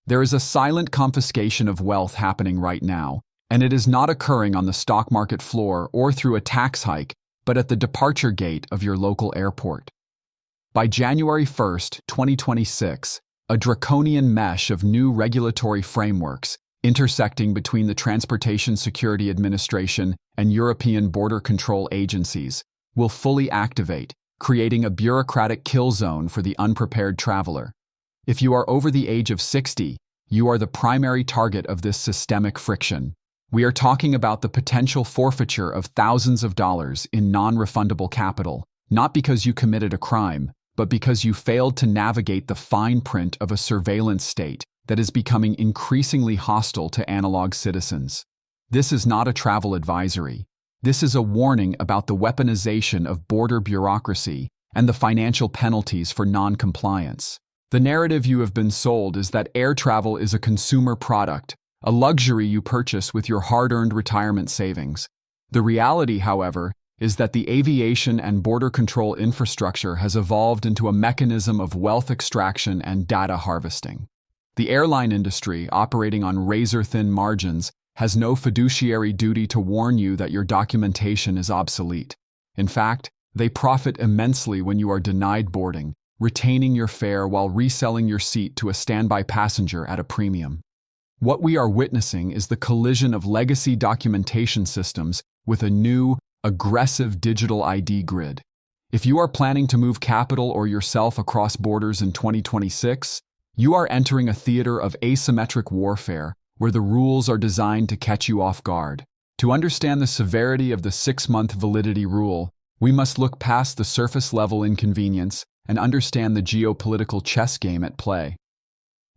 There is a silent confiscation of wealth happening right now, and it is not occurring on the stock market floor or through a tax hike, but at the departure gate of your local airport. By January 1st, 2026, a draconian mesh of new regulatory frameworks intersecting between the Transportation Security Administration and European border control agencies will fully activate, creating a bureaucratic kill zone for the unprepared traveler. If you are over the age of 60, you are the primary target of this systemic friction. We are talking about the potential forfeiture of thousands of dollars in non-refundable capital, not because you committed a crime, but because you failed to navigate the fine print of a surveillance state that is becoming increasingly hostile to analog citizens. This is not a travel advisory. This is a warning about the weaponization of border bureaucracy and the financial penalties for non-compliance. The narrative you have been sold is that air travel is a consumer product, a luxury you purchase with your hard-earned retirement savings. The reality, however, is that the aviation and border control infrastructure has evolved into a mechanism of wealth extraction and data harvesting. The airline industry, operating on razor-thin margins, has no fiduciary duty to warn you that your documentation is obsolete. In fact, they profit immensely when you are denied boarding, retaining your fare while reselling your seat to a standby passenger at a premium. What we are witnessing is the collision of legacy documentation systems with a new, aggressive digital ID grid. If you are planning to move capital or yourself across borders in 2026, you are entering a theater of asymmetric warfare where the rules are designed to catch you off guard. To understand the severity of the 6-month validity rule, we must look past the surface-level inconvenience and understand the geopolitical chess game at play.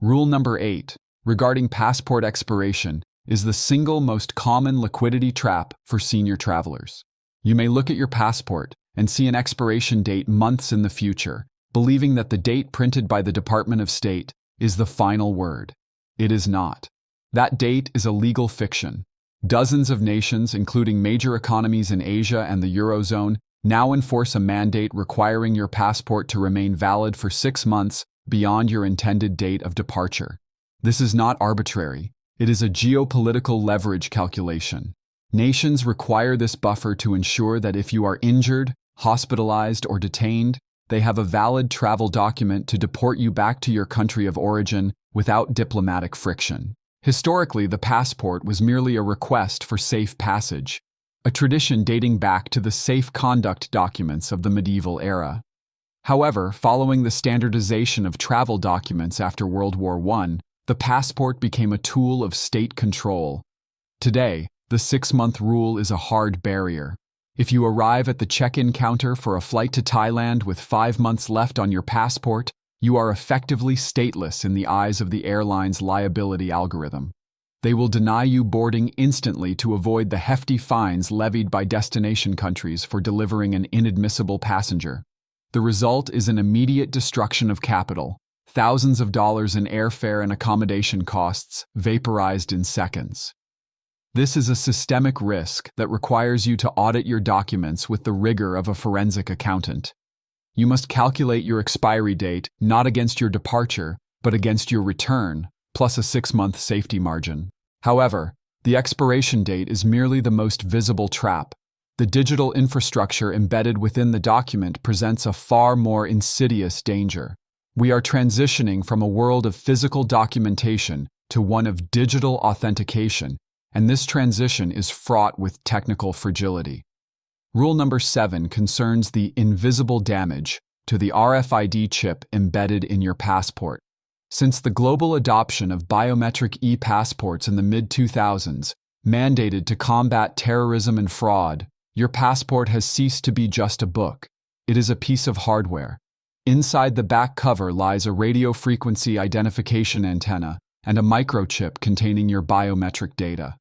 Rule number 8, regarding passport expiration, is the single most common liquidity trap for senior travelers. You may look at your passport and see an expiration date months in the future, believing that the date printed by the Department of State is the final word. It is not. That date is a legal fiction. Dozens of nations, including major economies in Asia and the Eurozone, now enforce a mandate requiring your passport to remain valid for 6 months beyond your intended date of departure. This is not arbitrary. It is a geopolitical leverage calculation. Nations require this buffer to ensure that if you are injured, hospitalized, or detained, they have a valid travel document to deport you back to your country of origin without diplomatic friction. Historically, the passport was merely a request for safe passage, a tradition dating back to the safe conduct documents of the medieval era. However, following the standardization of travel documents after World War I, the passport became a tool of state control. Today, the 6-month rule is a hard barrier. If you arrive at the check-in counter for a flight to Thailand with 5 months left on your passport, you are effectively stateless in the eyes of the airline's liability algorithm. They will deny you boarding instantly to avoid the hefty fines levied by destination countries for delivering an inadmissible passenger. The result is an immediate destruction of capital, thousands of dollars in airfare and accommodation costs vaporized in seconds. This is a systemic risk that requires you to audit your documents with the rigor of a forensic accountant. You must calculate your expiry date not against your departure, but against your return, plus a 6-month safety margin. However, the expiration date is merely the most visible trap. The digital infrastructure embedded within the document presents a far more insidious danger. We are transitioning from a world of physical documentation to one of digital authentication, and this transition is fraught with technical fragility. Rule number 7 concerns the invisible damage to the RFID chip embedded in your passport. Since the global adoption of biometric e-passports in the mid-2000s, mandated to combat terrorism and fraud, your passport has ceased to be just a book. It is a piece of hardware. Inside the back cover lies a radio frequency identification antenna and a microchip containing your biometric data.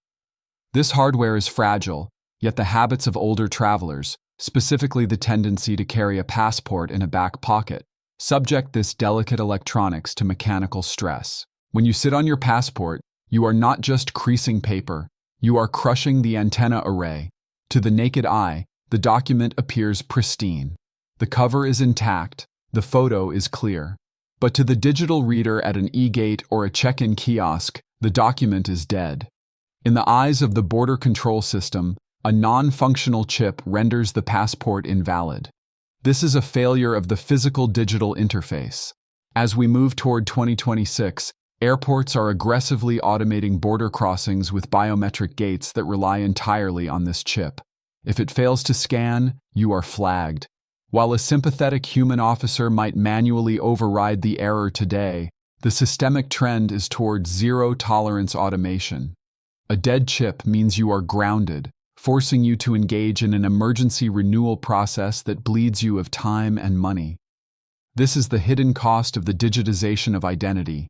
This hardware is fragile, yet the habits of older travelers, specifically the tendency to carry a passport in a back pocket, subject this delicate electronics to mechanical stress. When you sit on your passport, you are not just creasing paper, you are crushing the antenna array. To the naked eye, the document appears pristine. The cover is intact, the photo is clear. But to the digital reader at an e-gate or a check-in kiosk, the document is dead. In the eyes of the border control system, a non-functional chip renders the passport invalid. This is a failure of the physical-digital interface. As we move toward 2026, airports are aggressively automating border crossings with biometric gates that rely entirely on this chip. If it fails to scan, you are flagged. While a sympathetic human officer might manually override the error today, the systemic trend is toward zero-tolerance automation. A dead chip means you are grounded, forcing you to engage in an emergency renewal process that bleeds you of time and money. This is the hidden cost of the digitization of identity.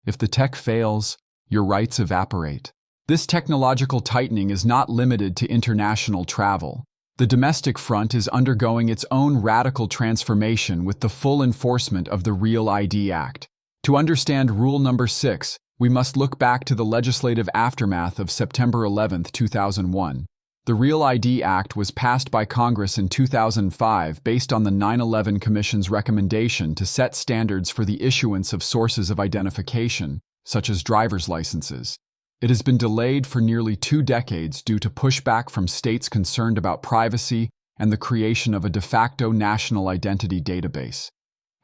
If the tech fails, your rights evaporate. This technological tightening is not limited to international travel. The domestic front is undergoing its own radical transformation with the full enforcement of the Real ID Act. To understand Rule Number 6, we must look back to the legislative aftermath of September 11, 2001. The Real ID Act was passed by Congress in 2005 based on the 9/11 Commission's recommendation to set standards for the issuance of sources of identification, such as driver's licenses. It has been delayed for nearly 2 decades due to pushback from states concerned about privacy and the creation of a de facto national identity database.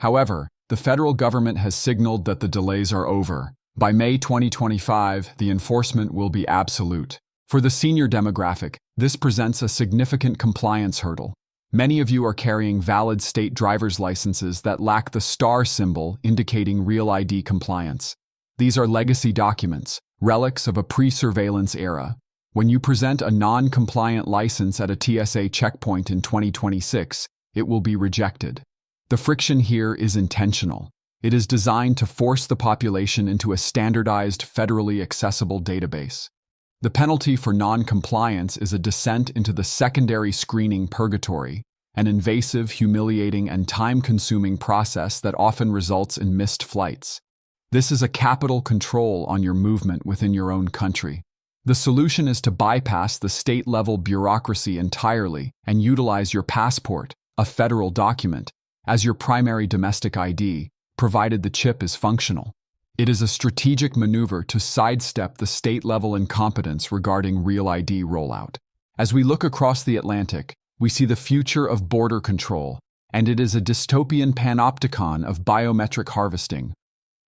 However, the federal government has signaled that the delays are over. By May 2025, the enforcement will be absolute. For the senior demographic, this presents a significant compliance hurdle. Many of you are carrying valid state driver's licenses that lack the star symbol indicating Real ID compliance. These are legacy documents, relics of a pre-surveillance era. When you present a non-compliant license at a TSA checkpoint in 2026, it will be rejected. The friction here is intentional. It is designed to force the population into a standardized, federally accessible database. The penalty for non-compliance is a descent into the secondary screening purgatory, an invasive, humiliating, and time-consuming process that often results in missed flights. This is a capital control on your movement within your own country. The solution is to bypass the state-level bureaucracy entirely and utilize your passport, a federal document, as your primary domestic ID, provided the chip is functional. It is a strategic maneuver to sidestep the state-level incompetence regarding Real ID rollout. As we look across the Atlantic, we see the future of border control, and it is a dystopian panopticon of biometric harvesting.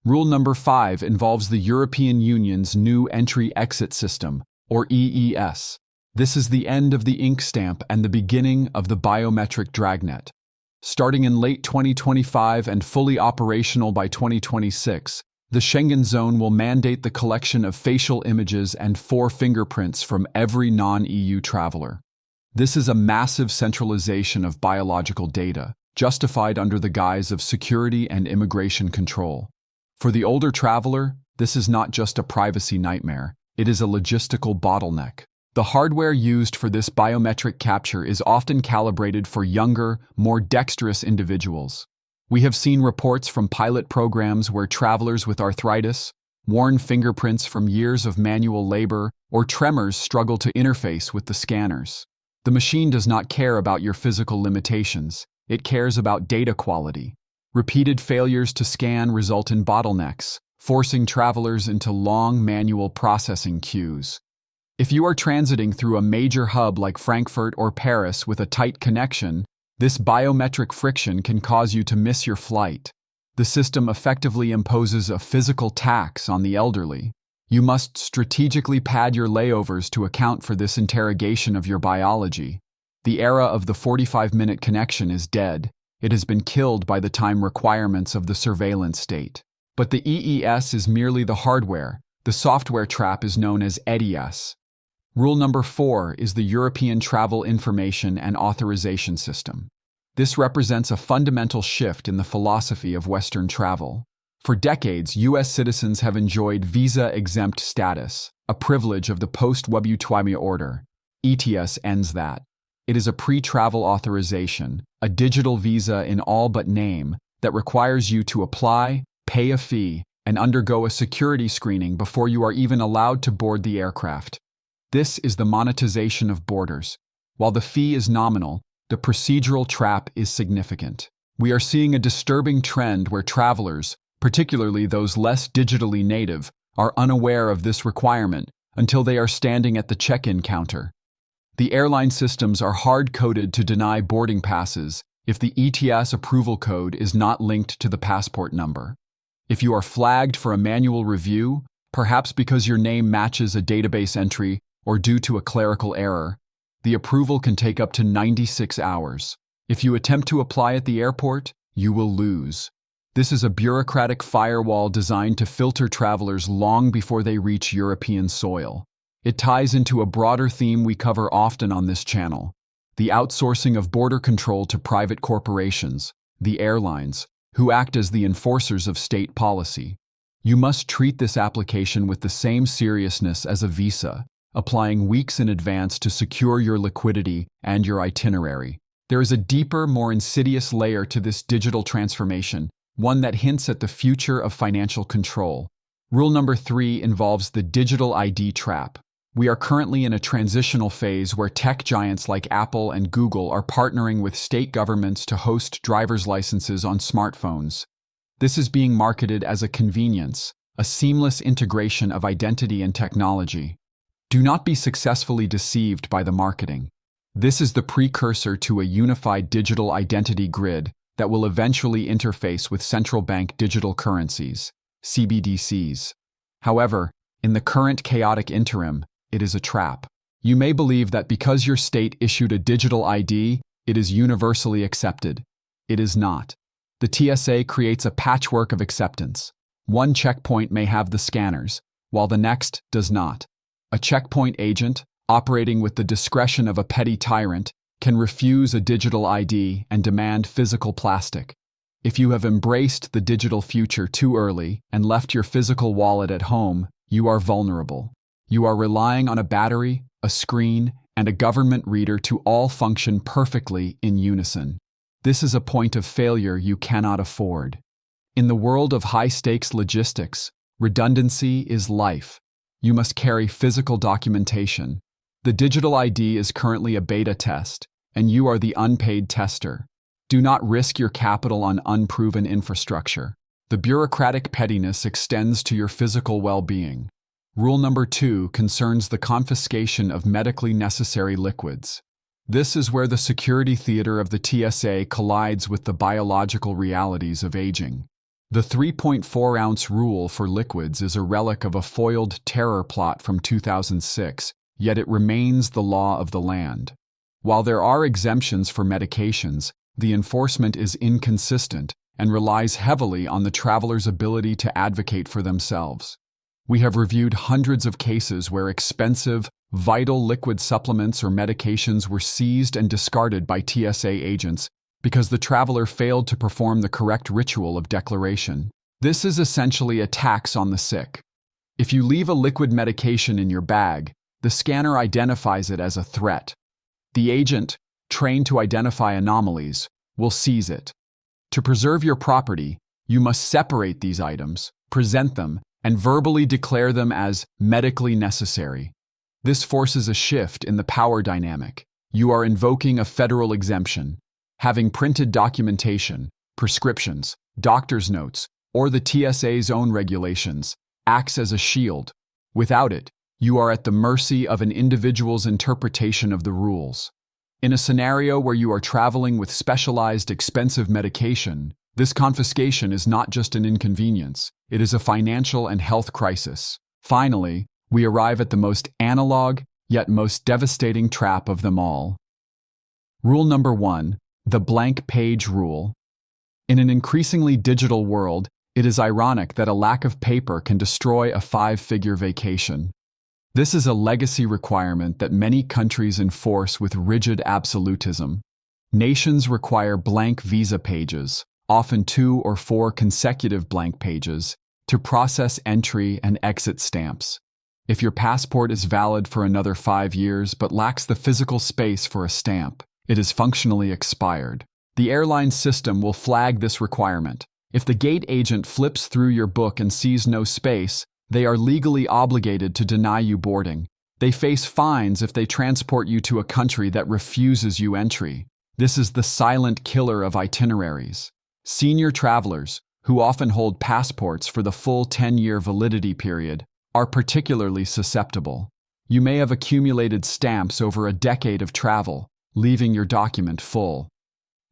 Rule number 5 involves the European Union's new entry-exit system, or EES. This is the end of the ink stamp and the beginning of the biometric dragnet. Starting in late 2025 and fully operational by 2026, the Schengen zone will mandate the collection of facial images and 4 fingerprints from every non-EU traveler. This is a massive centralization of biological data, justified under the guise of security and immigration control. For the older traveler, this is not just a privacy nightmare, it is a logistical bottleneck. The hardware used for this biometric capture is often calibrated for younger, more dexterous individuals. We have seen reports from pilot programs where travelers with arthritis, worn fingerprints from years of manual labor, or tremors struggle to interface with the scanners. The machine does not care about your physical limitations, it cares about data quality. Repeated failures to scan result in bottlenecks, forcing travelers into long manual processing queues. If you are transiting through a major hub like Frankfurt or Paris with a tight connection, this biometric friction can cause you to miss your flight. The system effectively imposes a physical tax on the elderly. You must strategically pad your layovers to account for this interrogation of your biology. The era of the 45-minute connection is dead. It has been killed by the time requirements of the surveillance state. But the EES is merely the hardware. The software trap is known as EDIAS. Rule number 4 is the European Travel Information and Authorization System. This represents a fundamental shift in the philosophy of Western travel. For decades, U.S. citizens have enjoyed visa-exempt status, a privilege of the post-WTO order. ETIAS ends that. It is a pre-travel authorization, a digital visa in all but name, that requires you to apply, pay a fee, and undergo a security screening before you are even allowed to board the aircraft. This is the monetization of borders. While the fee is nominal, the procedural trap is significant. We are seeing a disturbing trend where travelers, particularly those less digitally native, are unaware of this requirement until they are standing at the check-in counter. The airline systems are hard-coded to deny boarding passes if the ETS approval code is not linked to the passport number. If you are flagged for a manual review, perhaps because your name matches a database entry or due to a clerical error, the approval can take up to 96 hours. If you attempt to apply at the airport, you will lose. This is a bureaucratic firewall designed to filter travelers long before they reach European soil. It ties into a broader theme we cover often on this channel: the outsourcing of border control to private corporations, the airlines, who act as the enforcers of state policy. You must treat this application with the same seriousness as a visa, applying weeks in advance to secure your liquidity and your itinerary. There is a deeper, more insidious layer to this digital transformation, one that hints at the future of financial control. Rule number 3 involves the digital ID trap. We are currently in a transitional phase where tech giants like Apple and Google are partnering with state governments to host driver's licenses on smartphones. This is being marketed as a convenience, a seamless integration of identity and technology. Do not be successfully deceived by the marketing. This is the precursor to a unified digital identity grid that will eventually interface with central bank digital currencies, CBDCs. However, in the current chaotic interim, it is a trap. You may believe that because your state issued a digital ID, it is universally accepted. It is not. The TSA creates a patchwork of acceptance. One checkpoint may have the scanners, while the next does not. A checkpoint agent, operating with the discretion of a petty tyrant, can refuse a digital ID and demand physical plastic. If you have embraced the digital future too early and left your physical wallet at home, you are vulnerable. You are relying on a battery, a screen, and a government reader to all function perfectly in unison. This is a point of failure you cannot afford. In the world of high-stakes logistics, redundancy is life. You must carry physical documentation. The digital ID is currently a beta test, and you are the unpaid tester. Do not risk your capital on unproven infrastructure. The bureaucratic pettiness extends to your physical well-being. Rule number 2 concerns the confiscation of medically necessary liquids. This is where the security theater of the TSA collides with the biological realities of aging. The 3.4-ounce rule for liquids is a relic of a foiled terror plot from 2006, yet it remains the law of the land. While there are exemptions for medications, the enforcement is inconsistent and relies heavily on the traveler's ability to advocate for themselves. We have reviewed hundreds of cases where expensive, vital liquid supplements or medications were seized and discarded by TSA agents because the traveler failed to perform the correct ritual of declaration. This is essentially a tax on the sick. If you leave a liquid medication in your bag, the scanner identifies it as a threat. The agent, trained to identify anomalies, will seize it. To preserve your property, you must separate these items, present them, and verbally declare them as medically necessary. This forces a shift in the power dynamic. You are invoking a federal exemption. Having printed documentation, prescriptions, doctor's notes, or the TSA's own regulations acts as a shield. Without it, you are at the mercy of an individual's interpretation of the rules. In a scenario where you are traveling with specialized, expensive medication, this confiscation is not just an inconvenience, it is a financial and health crisis. Finally, we arrive at the most analog, yet most devastating trap of them all. Rule number 1, the blank page rule. In an increasingly digital world, it is ironic that a lack of paper can destroy a 5-figure vacation. This is a legacy requirement that many countries enforce with rigid absolutism. Nations require blank visa pages, often 2 or 4 consecutive blank pages, to process entry and exit stamps. If your passport is valid for another 5 years but lacks the physical space for a stamp, it is functionally expired. The airline system will flag this requirement. If the gate agent flips through your book and sees no space, they are legally obligated to deny you boarding. They face fines if they transport you to a country that refuses you entry. This is the silent killer of itineraries. Senior travelers, who often hold passports for the full 10-year validity period, are particularly susceptible. You may have accumulated stamps over a decade of travel, leaving your document full.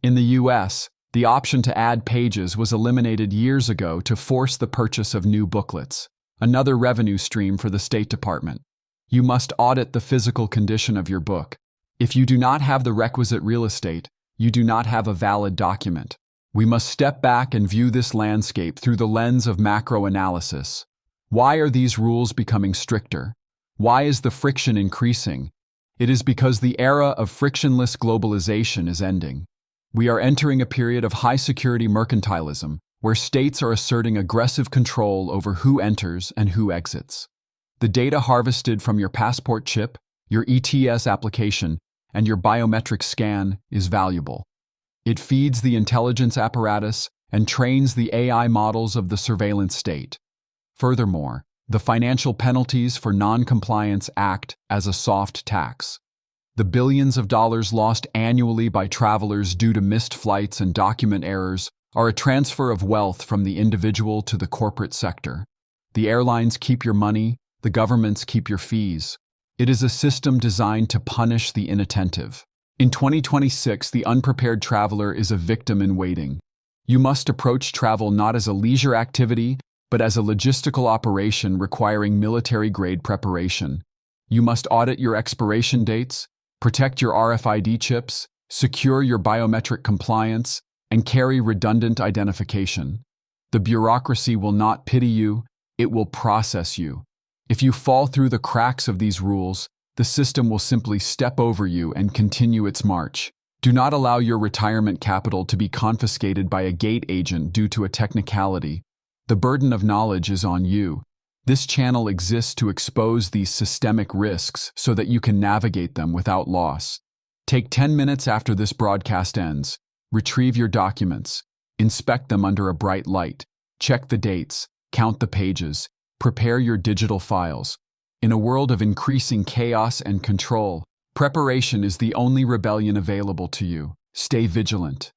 In the US, the option to add pages was eliminated years ago to force the purchase of new booklets, another revenue stream for the State Department. You must audit the physical condition of your book. If you do not have the requisite real estate, you do not have a valid document. We must step back and view this landscape through the lens of macro analysis. Why are these rules becoming stricter? Why is the friction increasing? It is because the era of frictionless globalization is ending. We are entering a period of high-security mercantilism, where states are asserting aggressive control over who enters and who exits. The data harvested from your passport chip, your ETS application, and your biometric scan is valuable. It feeds the intelligence apparatus and trains the AI models of the surveillance state. Furthermore, the financial penalties for non-compliance act as a soft tax. The billions of dollars lost annually by travelers due to missed flights and document errors are a transfer of wealth from the individual to the corporate sector. The airlines keep your money, the governments keep your fees. It is a system designed to punish the inattentive. In 2026, the unprepared traveler is a victim in waiting. You must approach travel not as a leisure activity, but as a logistical operation requiring military-grade preparation. You must audit your expiration dates, protect your RFID chips, secure your biometric compliance, and carry redundant identification. The bureaucracy will not pity you, it will process you. If you fall through the cracks of these rules, the system will simply step over you and continue its march. Do not allow your retirement capital to be confiscated by a gate agent due to a technicality. The burden of knowledge is on you. This channel exists to expose these systemic risks so that you can navigate them without loss. Take 10 minutes after this broadcast ends. Retrieve your documents. Inspect them under a bright light. Check the dates. Count the pages. Prepare your digital files. In a world of increasing chaos and control, preparation is the only rebellion available to you. Stay vigilant.